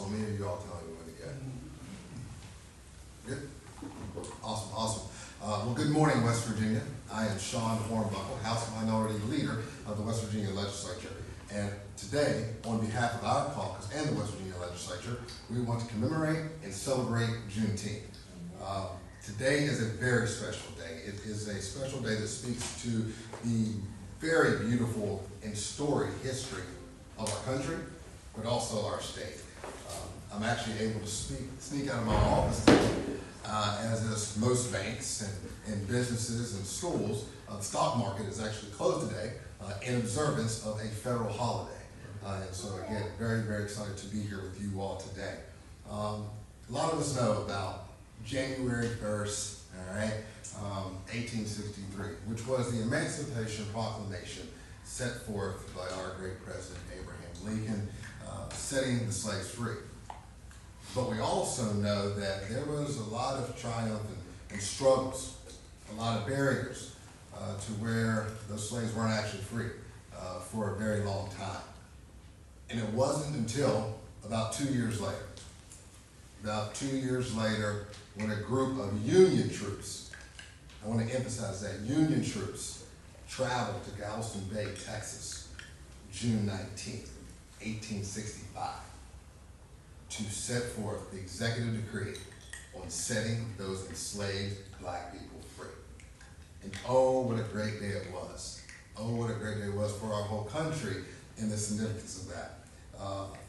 on me, or you all tell me when to get? Good? Awesome, awesome. Well, good morning, West Virginia. I am Sean Hornbuckle, House Minority Leader of the West Virginia Legislature. And today, on behalf of our caucus and the West Virginia Legislature, we want to commemorate and celebrate Juneteenth. Today is a very special day. It is a special day that speaks to the very beautiful and storied history of our country, but also our state. I'm actually able to sneak out of my office today, as is most banks and businesses and schools. The stock market is actually closed today in observance of a federal holiday. And so again, very, very excited to be here with you all today. A lot of us know about January 1st, all right, 1863, which was the Emancipation Proclamation set forth by our great President Abraham Lincoln, setting the slaves free. But we also know that there was a lot of triumph and struggles, a lot of barriers to where those slaves weren't actually free for a very long time. And it wasn't until about 2 years later, when a group of Union troops, I want to emphasize that, Union troops traveled to Galveston Bay, Texas, June 19th, 1865, to set forth the executive decree on setting those enslaved black people free. And oh, what a great day it was. Oh, what a great day it was for our whole country and the significance of that.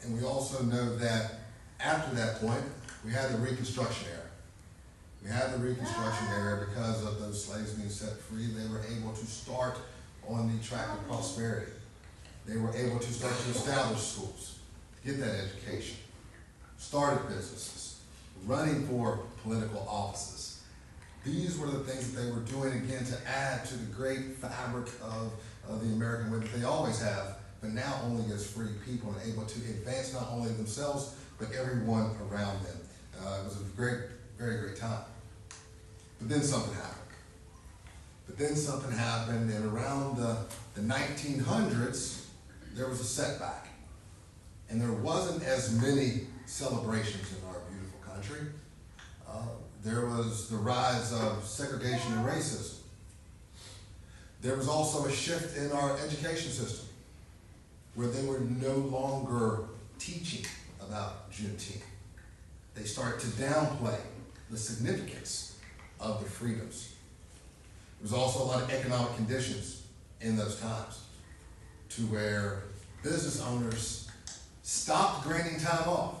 And we also know that after that point, we had the Reconstruction era. We had the Reconstruction era because of those slaves being set free. They were able to start on the track of prosperity. They were able to start to establish schools, get that education, started businesses, running for political offices. These were the things that they were doing, again, to add to the great fabric of the American way that they always have, but now only as free people and able to advance not only themselves, but everyone around them. It was a great, very great time. But then something happened. And around the 1900s, there was a setback. And there wasn't as many celebrations in our beautiful country. There was the rise of segregation and racism. There was also a shift in our education system, where they were no longer teaching about Juneteenth. They started to downplay the significance of the freedoms. There was also a lot of economic conditions in those times to where business owners stopped granting time off.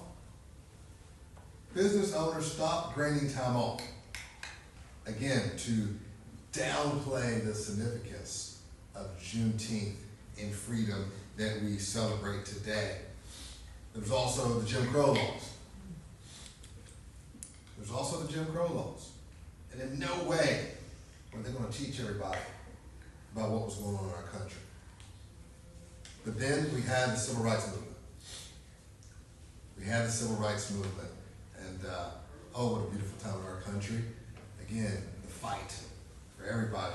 Business owners stopped granting time off, again, to downplay the significance of Juneteenth and freedom that we celebrate today. There was also the Jim Crow laws. And in no way were they going to teach everybody about what was going on in our country. But then we had the Civil Rights Movement. And oh, what a beautiful time in our country. Again, the fight for everybody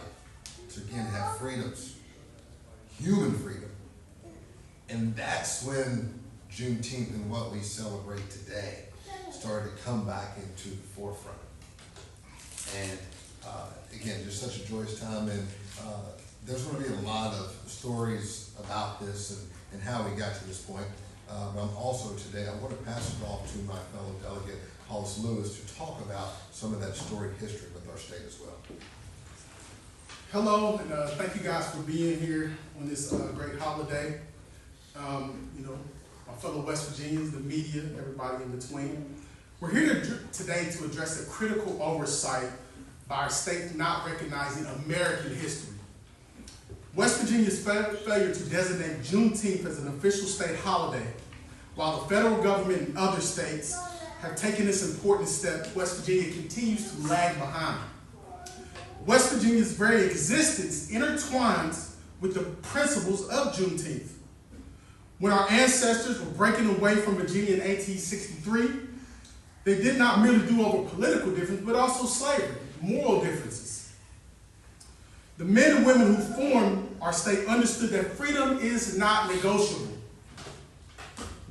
to again have freedoms, human freedom. And that's when Juneteenth and what we celebrate today started to come back into the forefront. And again, just such a joyous time. And there's going to be a lot of stories about this and how we got to this point. But I'm also today, I want to pass it off to my fellow delegate, Hollis Lewis, to talk about some of that storied history with our state as well. Hello, and thank you guys for being here on this great holiday. My fellow West Virginians, the media, everybody in between. We're here today to address a critical oversight by our state not recognizing American history. West Virginia's failure to designate Juneteenth as an official state holiday, while the federal government and other states have taken this important step, West Virginia continues to lag behind. West Virginia's very existence intertwines with the principles of Juneteenth. When our ancestors were breaking away from Virginia in 1863, they did not merely do over political difference, but also slavery, moral differences. The men and women who formed our state understood that freedom is not negotiable.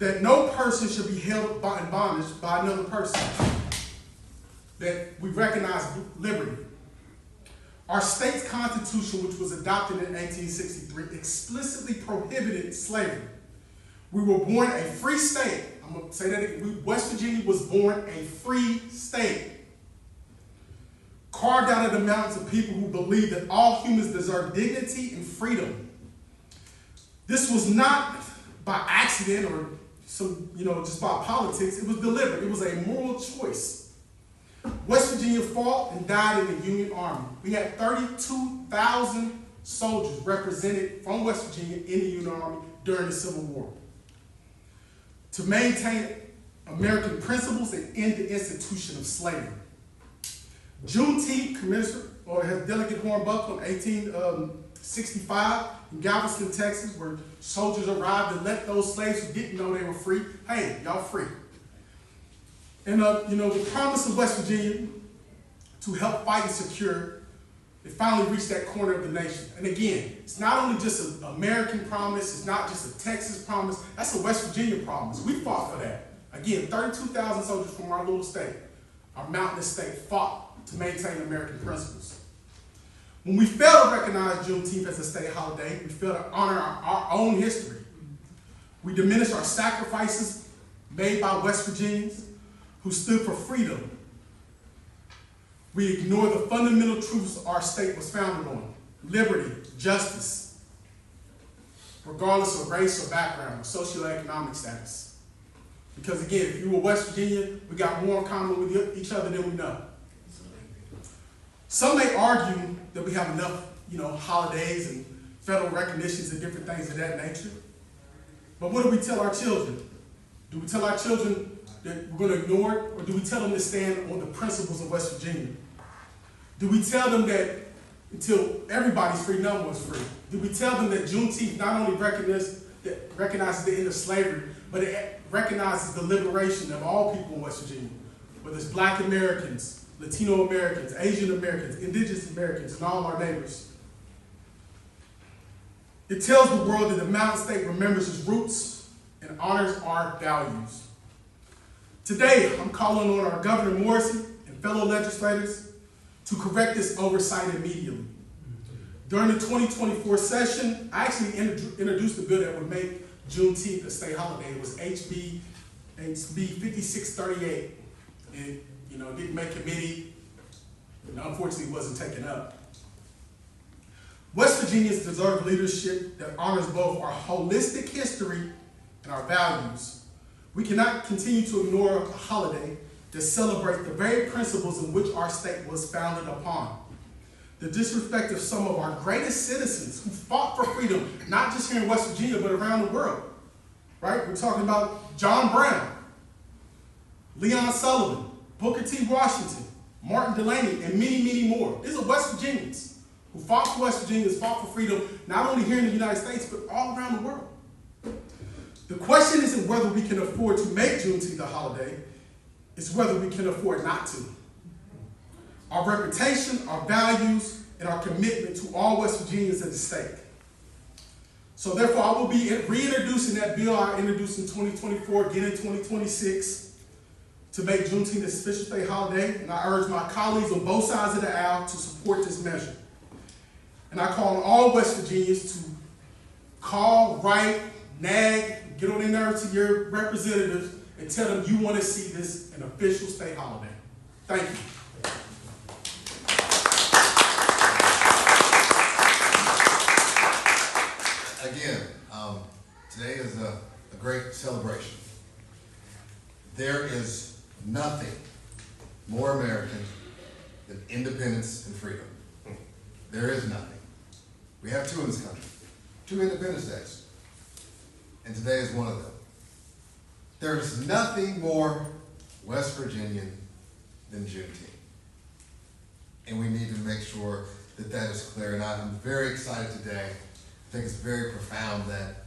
that no person should be held in bondage by another person, that we recognize liberty. Our state's constitution, which was adopted in 1863, explicitly prohibited slavery. We were born a free state. I'm going to say that again. West Virginia was born a free state, carved out of the mountains of people who believed that all humans deserve dignity and freedom. This was not by accident or just by politics. It was deliberate. It was a moral choice. West Virginia fought and died in the Union Army. We had 32,000 soldiers represented from West Virginia in the Union Army during the Civil War to maintain American principles and end the institution of slavery. Juneteenth, Delegate Hornbuckle in 1865 in Galveston, Texas, where soldiers arrived and let those slaves who didn't know they were free, hey, y'all free. And the promise of West Virginia to help fight and secure, it finally reached that corner of the nation. And again, it's not only just an American promise, it's not just a Texas promise, that's a West Virginia promise. We fought for that. Again, 32,000 soldiers from our little state, our mountainous state, fought to maintain American principles. When we fail to recognize Juneteenth as a state holiday, we fail to honor our own history. We diminish our sacrifices made by West Virginians who stood for freedom. We ignore the fundamental truths our state was founded on: liberty, justice, regardless of race or background or socioeconomic status. Because again, if you were West Virginia, we got more in common with each other than we know. Some may argue that we have enough, holidays and federal recognitions and different things of that nature. But what do we tell our children? Do we tell our children that we're going to ignore it, or do we tell them to stand on the principles of West Virginia? Do we tell them that until everybody's free, no one's free? Do we tell them that Juneteenth not only recognizes the end of slavery, but it recognizes the liberation of all people in West Virginia, whether it's Black Americans, Latino Americans, Asian Americans, Indigenous Americans, and all our neighbors? It tells the world that the mountain state remembers its roots and honors our values. Today, I'm calling on our Governor Morrissey and fellow legislators to correct this oversight immediately. During the 2024 session, I actually introduced a bill that would make Juneteenth a state holiday. It was HB 5638. It didn't make committee, and unfortunately wasn't taken up. West Virginians deserve leadership that honors both our holistic history and our values. We cannot continue to ignore a holiday that celebrates the very principles in which our state was founded upon. The disrespect of some of our greatest citizens who fought for freedom, not just here in West Virginia, but around the world, right? We're talking about John Brown, Leon Sullivan, Booker T. Washington, Martin Delany, and many, many more. These are West Virginians who fought for West Virginians, fought for freedom, not only here in the United States, but all around the world. The question isn't whether we can afford to make Juneteenth a holiday, it's whether we can afford not to. Our reputation, our values, and our commitment to all West Virginians at stake. So therefore, I will be reintroducing that bill I introduced in 2024, again in 2026, to make Juneteenth a official state holiday, and I urge my colleagues on both sides of the aisle to support this measure. And I call on all West Virginians to call, write, nag, get on their nerves to your representatives and tell them you want to see this an official state holiday. Thank you. Again, today is a great celebration. There is nothing more American than independence and freedom. There is nothing. We have two in this country, 2 Independence Days, and today is one of them. There is nothing more West Virginian than Juneteenth. And we need to make sure that that is clear. And I'm very excited today. I think it's very profound that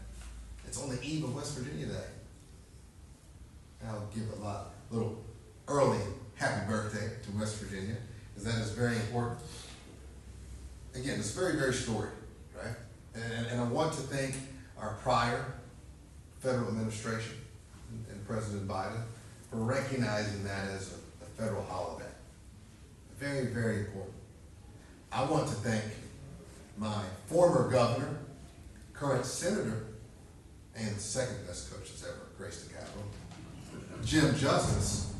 it's on the eve of West Virginia Day. And I'll give a little early happy birthday to West Virginia, because that is very important. Again, it's very, very storied, right? And I want to thank our prior federal administration and President Biden for recognizing that as a federal holiday. Very, very important. I want to thank my former governor, current senator, and the second best coach that's ever graced the Capitol, Jim Justice,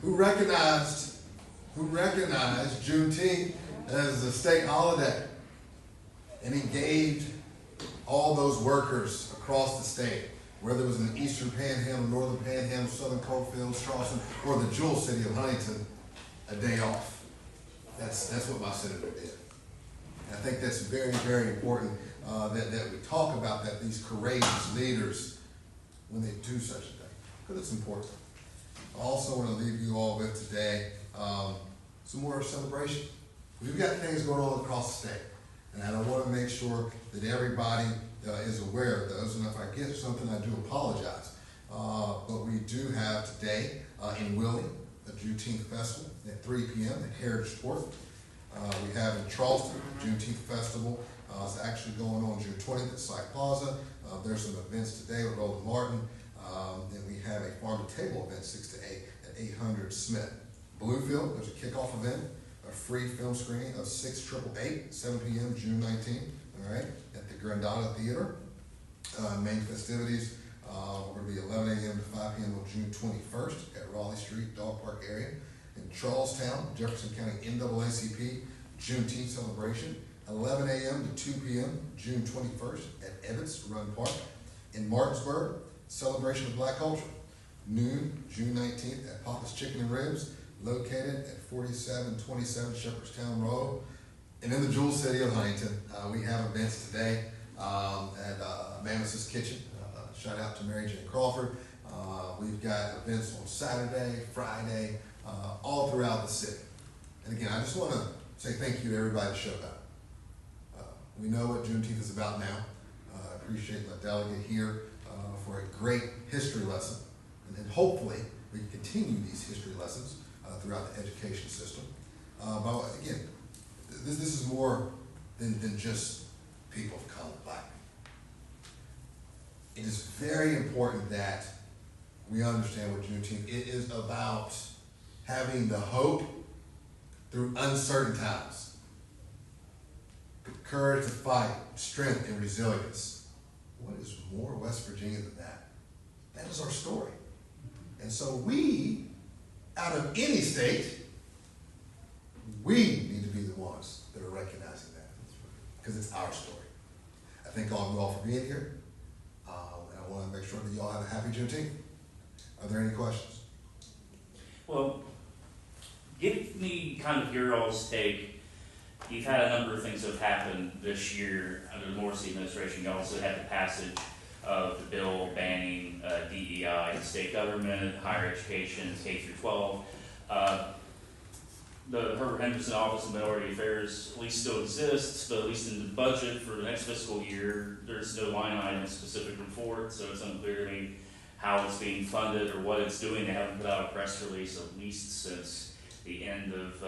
who recognized Juneteenth as a state holiday and engaged all those workers across the state, whether it was in the Eastern Panhandle, Northern Panhandle, Southern Coalfields, Charleston, or the Jewel City of Huntington, a day off. That's what my senator did. And I think that's very, very important that we talk about that, these courageous leaders, when they do such a thing, because it's important. I also want to leave you all with today some more celebration. We've got things going on across the state, and I want to make sure that everybody is aware of those, and if I get something, I do apologize. But we do have today in Wheeling, a Juneteenth Festival at 3 p.m. at Heritage Court. We have in Charleston, Juneteenth Festival. It's actually going on June 20th at Site Plaza. There's some events today with Roland Martin. And we have a farm-to-table event 6 to 8 at 800 Smith. Bluefield, there's a kickoff event, a free film screening of 688, 7 p.m. June 19th, all right, at the Grandata Theater. Main festivities are going to be 11 a.m. to 5 p.m. on June 21st at Raleigh Street, Dog Park area. In Charlestown, Jefferson County NAACP Juneteenth celebration, 11 a.m. to 2 p.m. June 21st at Ebbets Run Park. In Martinsburg, celebration of Black culture, noon June 19th at Papa's Chicken and Ribs, located at 4727 Shepherdstown Road. And in the Jewel City of Huntington, we have events today at Mammoth's Kitchen. Shout out to Mary Jane Crawford. We've got events on Saturday, Friday, all throughout the city. And again, I just want to say thank you to everybody that showed up. We know what Juneteenth is about now. I appreciate my delegate here for a great history lesson. And then hopefully we can continue these history lessons throughout the education system. But again, this is more than just people of color, black people. It is very important that we understand what Juneteenth it is about, having the hope through uncertain times, the courage to fight, strength and resilience. What is more West Virginia than that? That is our story. And so we, out of any state, we need to be the ones that are recognizing that, because it's our story. I thank all of you all for being here, and I want to make sure that you all have a happy Juneteenth. Are there any questions? Well, give me kind of your all's take. You've had a number of things that have happened this year under the Morrissey administration. You also had the passage of the bill banning DEI in state government, higher education, K through 12. The Herbert Henderson Office of Minority Affairs at least still exists, but at least in the budget for the next fiscal year, there's no line item specifically for it, so it's unclear to me how it's being funded or what it's doing. They haven't put out a press release at least since the end of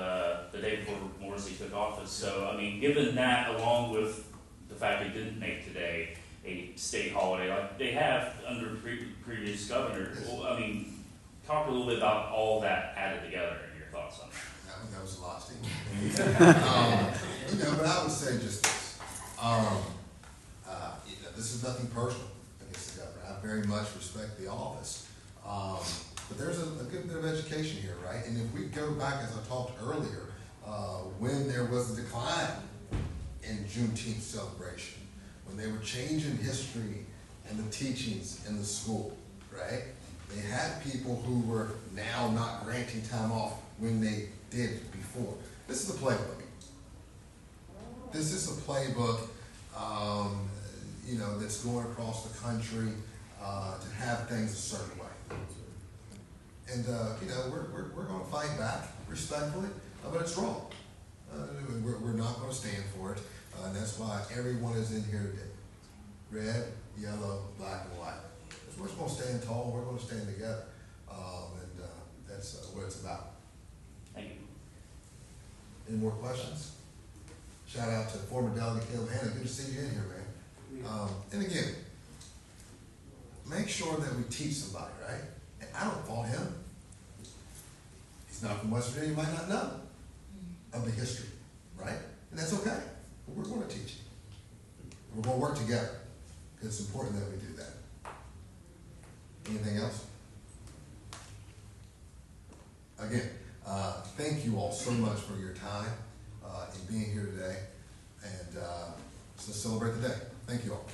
the day before Morrissey took office. So, I mean, given that, along with the fact they didn't make today a state holiday like they have under previous governor, well, I mean, talk a little bit about all that added together and your thoughts on that. That was a lot, Steve. But I would say just this. This is nothing personal against the governor. I very much respect the office. But there's a good bit of education here, right? And if we go back, as I talked earlier, when there was a decline in Juneteenth celebration, when they were changing history and the teachings in the school, right? They had people who were now not granting time off when they did before. This is a playbook. This is a playbook, that's going across the country to have things a certain way. And we're going to fight back respectfully, but it's wrong. We're not going to stand for it, and that's why everyone is in here today. Red, yellow, black, and white. We're just going to stand tall. We're going to stand together, and that's what it's about. Thank you. Any more questions? Shout out to former Delegate Caleb Hanna. Good to see you in here, man. And again, make sure that we teach somebody, right? And I don't fault him. He's not from West Virginia, he might not know of the history, right? And that's okay, but we're gonna teach it. We're gonna work together, because it's important that we do that. Anything else? Again, thank you all so much for your time in being here today, and let's celebrate the day. Thank you all.